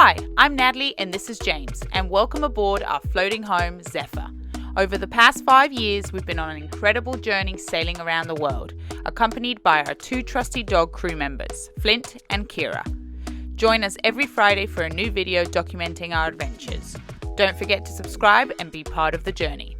Hi, I'm Natalie and this is James, and welcome aboard our floating home Zephyr. Over the past 5 years, we've been on an incredible journey sailing around the world, accompanied by our two trusty dog crew members, Flint and Kira. Join us every Friday for a new video documenting our adventures. Don't forget to subscribe and be part of the journey.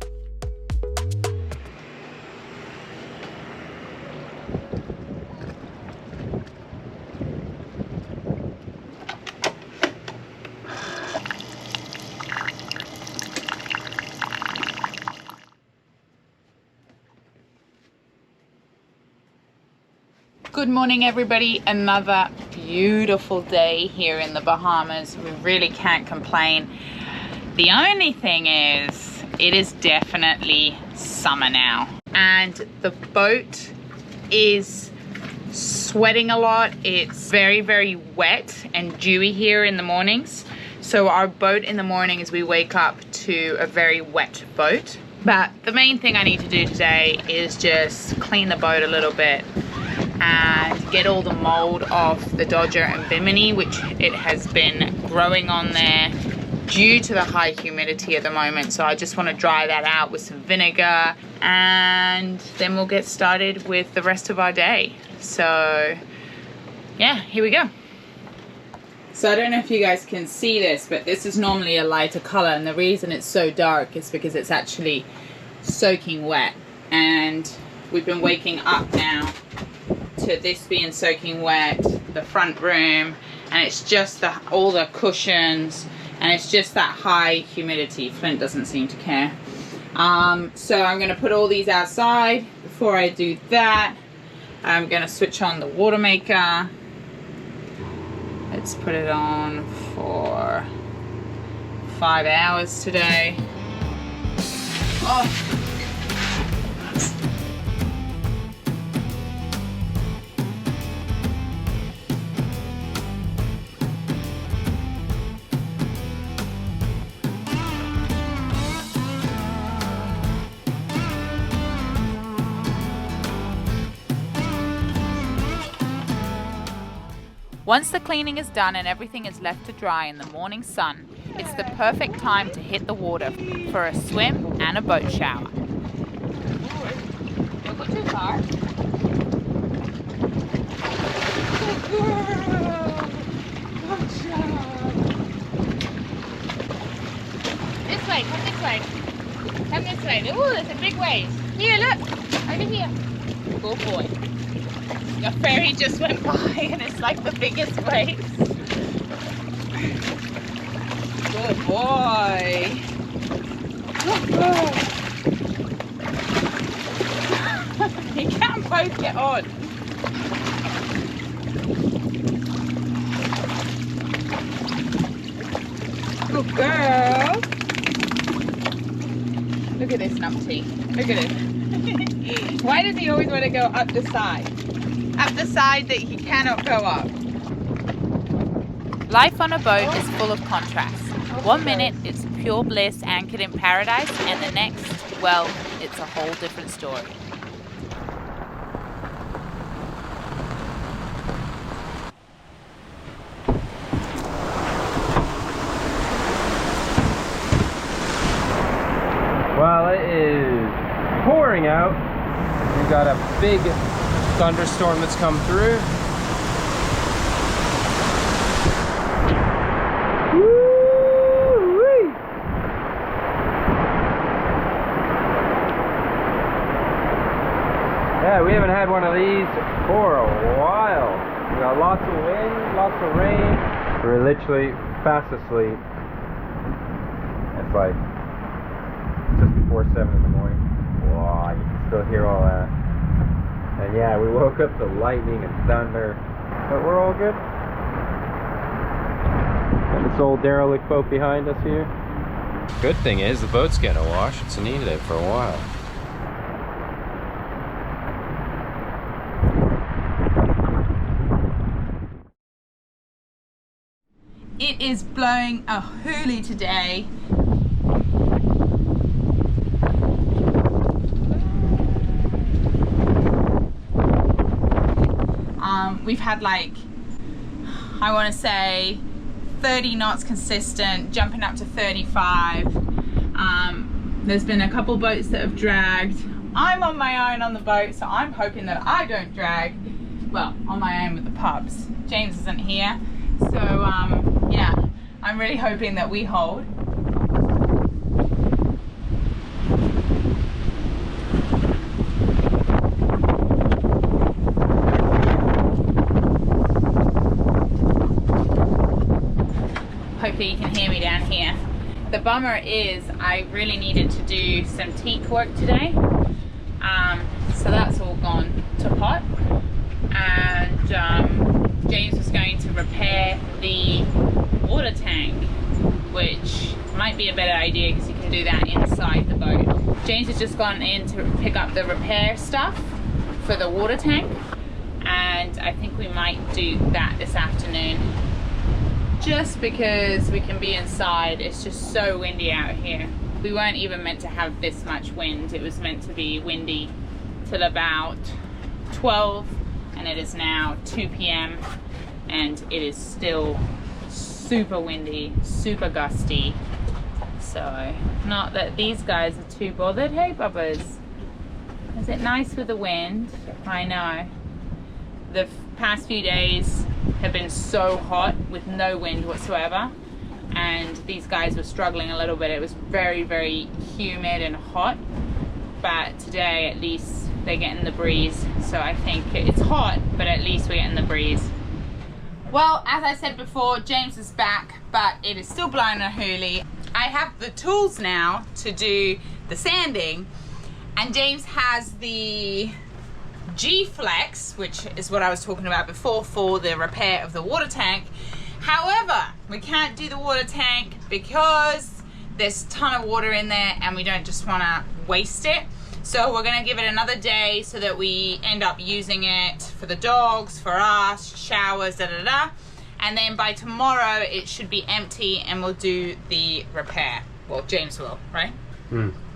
Good morning everybody, another beautiful day here in the Bahamas. We really can't complain. The only thing is, it is definitely summer now and the boat is sweating a lot. It's very, very wet and dewy here in the mornings. So our boat in the mornings, we wake up to a very wet boat. But the main thing I need to do today is just clean the boat a little bit and get all the mold off the Dodger and Bimini, which it has been growing on there due to the high humidity at the moment. So I just want to dry that out with some vinegar and then we'll get started with the rest of our day. So yeah, here we go. So I don't know if you guys can see this, but this is normally a lighter color, and the reason it's so dark is because it's actually soaking wet, and we've been waking up now to this being soaking wet, the front room, and it's just all the cushions, and it's just that high humidity. Flint doesn't seem to care. So I'm going to put all these outside. Before I do that, I'm going to switch on the water maker. Let's put it on for 5 hours today. Oh. Once the cleaning is done and everything is left to dry in the morning sun, it's the perfect time to hit the water for a swim and a boat shower. Don't go too far. Good girl. Good job. This way, come this way. Come this way. Ooh, there's a big wave. Here, look. Over here. Good boy. A ferry just went by and it's like the biggest wave. Good boy. Good boy. You can't both get on. Good girl. Look at this numpty. Look at it. Why does he always want to go up the side? Up the side that he cannot go up. Life on a boat is full of contrasts. 1 minute it's pure bliss anchored in paradise, and the next, well, it's a whole different story. Well, it is pouring out. We've got a big thunderstorm that's come through. Woo-wee. Yeah, we haven't had one of these for a while. We got lots of wind, lots of rain. We're literally fast asleep. It's like just before 7 in the morning. Wow, you can still hear all that. And yeah, we woke up to lightning and thunder, but we're all good. Got this old derelict boat behind us here. Good thing is the boat's getting a wash. It's needed it for a while. It is blowing a hoolie today. We've had like, I want to say 30 knots consistent, jumping up to 35. There's been a couple boats that have dragged. I'm on my own on the boat, so I'm hoping that I don't drag. Well, on my own with the pups. James isn't here, so yeah, I'm really hoping that we hold. Hopefully you can hear me down here. The bummer is I really needed to do some teak work today, so that's all gone to pot. And James was going to repair the water tank, which might be a better idea because you can do that inside the boat. James has just gone in to pick up the repair stuff for the water tank, and I think we might do that this afternoon, just because we can be inside. It's just so windy out here. We weren't even meant to have this much wind. It was meant to be windy till about 12, and it is now 2 p.m. and it is still super windy, super gusty. So, not that these guys are too bothered. Hey, Bubbas. Is it nice with the wind? I know. The past few days have been so hot with no wind whatsoever, and these guys were struggling a little bit. It was very, very humid and hot, but today at least they're getting the breeze. So I think it's hot, but at least we're getting the breeze. Well, as I said before, James is back, but it is still blowing a hoolie. I have the tools now to do the sanding, and James has the G-Flex, which is what I was talking about before, for the repair of the water tank. However, we can't do the water tank because there's a ton of water in there and we don't just want to waste it. So we're going to give it another day so that we end up using it for the dogs, for us, showers, and then by tomorrow it should be empty and we'll do the repair. Well, James will, right?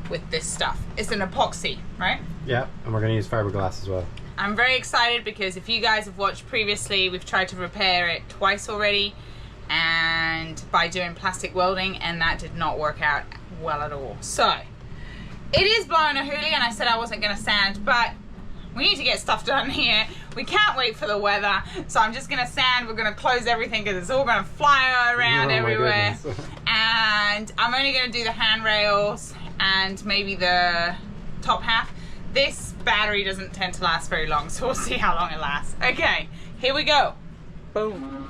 With this stuff. It's an epoxy, right? Yeah, and we're going to use fiberglass as well. I'm very excited because if you guys have watched previously, we've tried to repair it twice already, and by doing plastic welding, and that did not work out well at all. So it is blowing a hoolie, and I said I wasn't going to sand, but we need to get stuff done here. We can't wait for the weather, so I'm just going to sand. We're going to close everything because it's all going to fly around everywhere. And I'm only going to do the handrails and maybe the top half. This battery doesn't tend to last very long, so we'll see how long it lasts. Okay, here we go. Boom.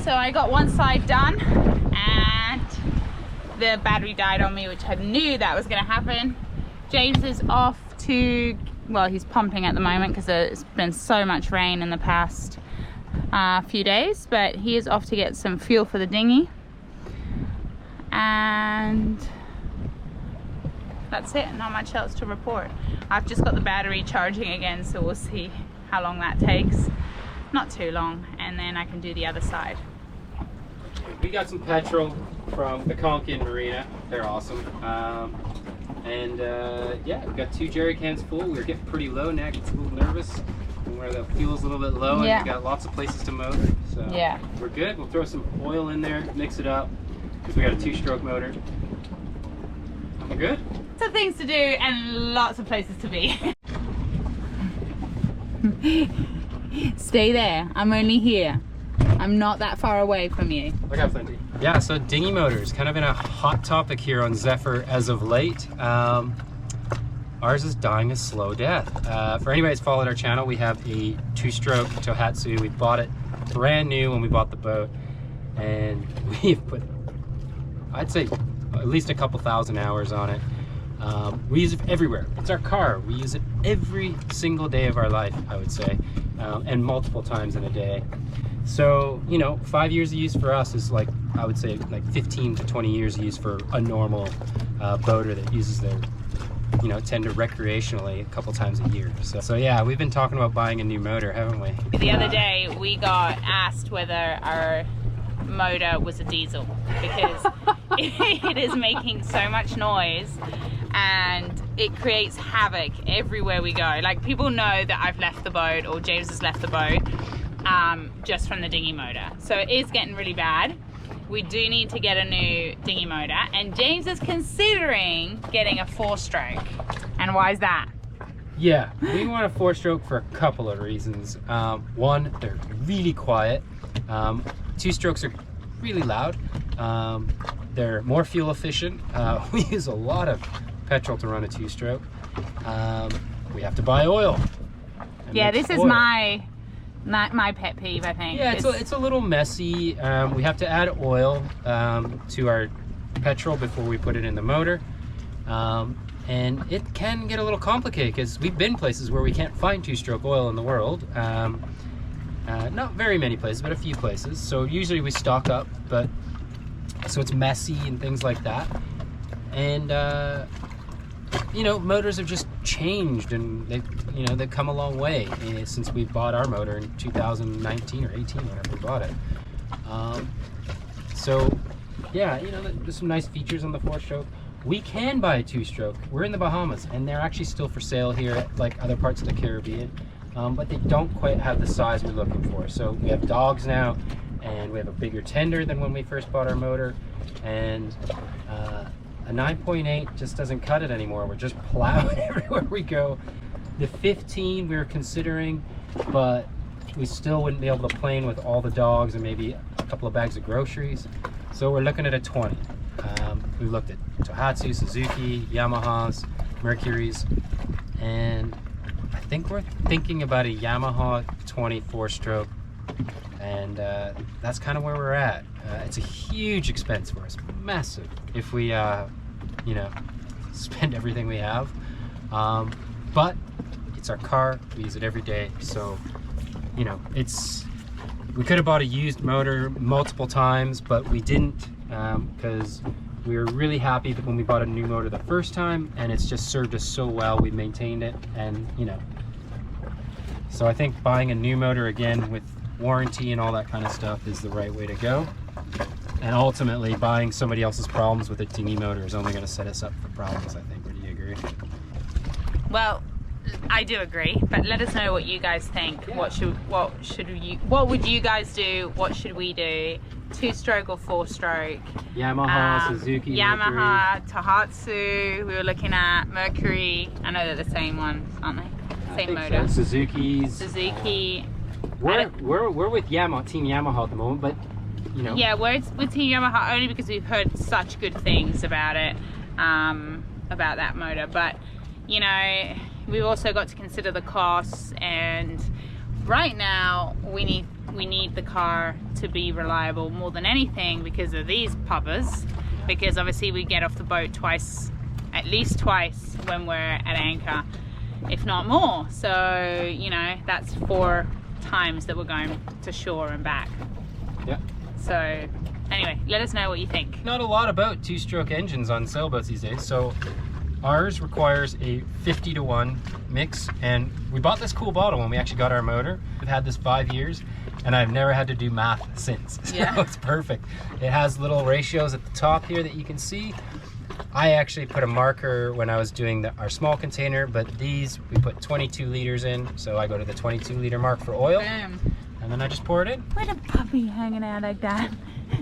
So I got one side done and the battery died on me, which I knew that was going to happen. James is off to, well, he's pumping at the moment because there's been so much rain in the past few days, but he is off to get some fuel for the dinghy. And that's it, not much else to report. I've just got the battery charging again, so we'll see how long that takes. Not too long, and then I can do the other side. We got some petrol from the Konkin Marina. They're awesome. Yeah, we got 2 jerry cans full. We were getting pretty low. Now gets a little nervous where the fuel's a little bit low, and we got lots of places to motor. So yeah, we're good. We'll throw some oil in there, mix it up, because we got a 2-stroke motor. We're good. Lots of things to do and lots of places to be. Stay there. I'm only here. I'm not that far away from you. I got plenty. Yeah, so dinghy motors, kind of been a hot topic here on Zephyr as of late. Ours is dying a slow death. For anybody that's followed our channel, we have a 2-stroke Tohatsu. We bought it brand new when we bought the boat, and we've put, I'd say, at least a couple thousand hours on it. We use it everywhere. It's our car. We use it every single day of our life, I would say, and multiple times in a day. So, you know, 5 years of use for us is like, I would say, like 15 to 20 years of use for a normal boater that uses their, you know, tend to recreationally a couple times a year. So yeah, we've been talking about buying a new motor, haven't we? The other day we got asked whether our motor was a diesel, because it is making so much noise and it creates havoc everywhere we go. Like, people know that I've left the boat, or James has left the boat, just from the dinghy motor. So it is getting really bad. We do need to get a new dinghy motor, and James is considering getting a 4-stroke. And why is that? Yeah, we want a 4-stroke for a couple of reasons. One, they're really quiet. 2-strokes are really loud. They're more fuel efficient. We use a lot of petrol to run a 2-stroke. We have to buy oil. Yeah, this is my pet peeve, I think. Yeah, it's a little messy. We have to add oil to our petrol before we put it in the motor. And it can get a little complicated because we've been places where we can't find 2-stroke oil in the world. Not very many places, but a few places. So usually we stock up, but so it's messy and things like that. And you know, motors have just changed, and they've come a long way since we bought our motor in 2019 or 18, whenever we bought it. So yeah, you know, there's some nice features on the 4-stroke. We can buy a 2-stroke. We're in the Bahamas, and they're actually still for sale here, like other parts of the Caribbean, but they don't quite have the size we're looking for. So we have dogs now, and we have a bigger tender than when we first bought our motor, and a 9.8 just doesn't cut it anymore. We're just plowing everywhere we go. The 15 we were considering, but we still wouldn't be able to plane with all the dogs and maybe a couple of bags of groceries. So we're looking at a 20. We looked at Tohatsu, Suzuki, Yamahas, Mercury's, and I think we're thinking about a Yamaha 24-stroke, and that's kind of where we're at. It's a huge expense for us, massive, if we you know, spend everything we have, but it's our car, we use it every day. So you know, we could have bought a used motor multiple times, but we didn't, because we were really happy that when we bought a new motor the first time, and it's just served us so well. We maintained it, and you know, so I think buying a new motor again with warranty and all that kind of stuff is the right way to go. And ultimately, buying somebody else's problems with a dinghy motor is only going to set us up for problems, I think. Would you agree? Well, I do agree, but let us know what you guys think. Yeah. What would you guys do? What should we do? 2-stroke or 4-stroke? Yamaha, Suzuki, Yamaha, Mercury. Tohatsu, we were looking at Mercury. I know they're the same ones, aren't they? Same motor. So. Suzuki's. Suzuki. We're with Yamaha, Team Yamaha at the moment, but you know. Yeah, we're with Team Yamaha only because we've heard such good things about it, about that motor. But you know, we've also got to consider the costs, and right now we need the car to be reliable more than anything because of these puppers. Because obviously we get off the boat at least twice when we're at anchor, if not more. So you know, that's 4 times that we're going to shore and back. Yeah. So anyway, let us know what you think. Not a lot about 2-stroke engines on sailboats these days. So ours requires a 50-to-1 mix, and we bought this cool bottle when we actually got our motor. We've had this 5 years, and I've never had to do math since. Yeah. So it's perfect. It has little ratios at the top here that you can see. I actually put a marker when I was doing our small container, but these we put 22 liters in, so I go to the 22-liter mark for oil. Boom. And then I just pour it in. What a puppy hanging out like that.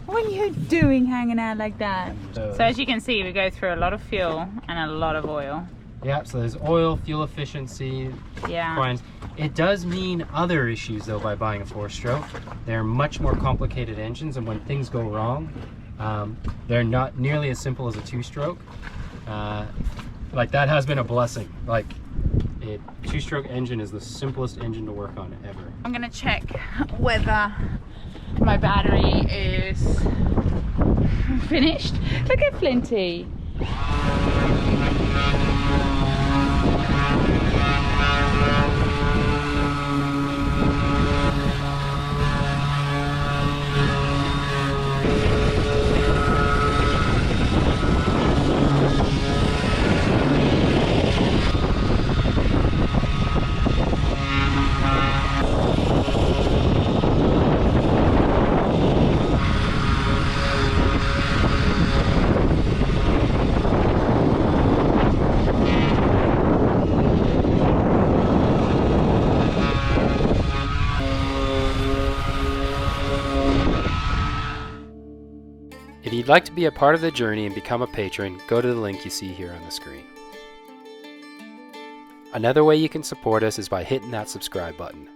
What are you doing hanging out like that? So as you can see, we go through a lot of fuel and a lot of oil. Yeah, so there's oil, fuel efficiency, requirements. It does mean other issues though by buying a 4-stroke. They're much more complicated engines, and when things go wrong, they're not nearly as simple as a 2-stroke. Like, that has been a blessing. Like, a 2-stroke engine is the simplest engine to work on ever. I'm gonna check whether my battery is finished. Look at Flinty. you'd like to be a part of the journey and become a patron, go to the link you see here on the screen. Another way you can support us is by hitting that subscribe button.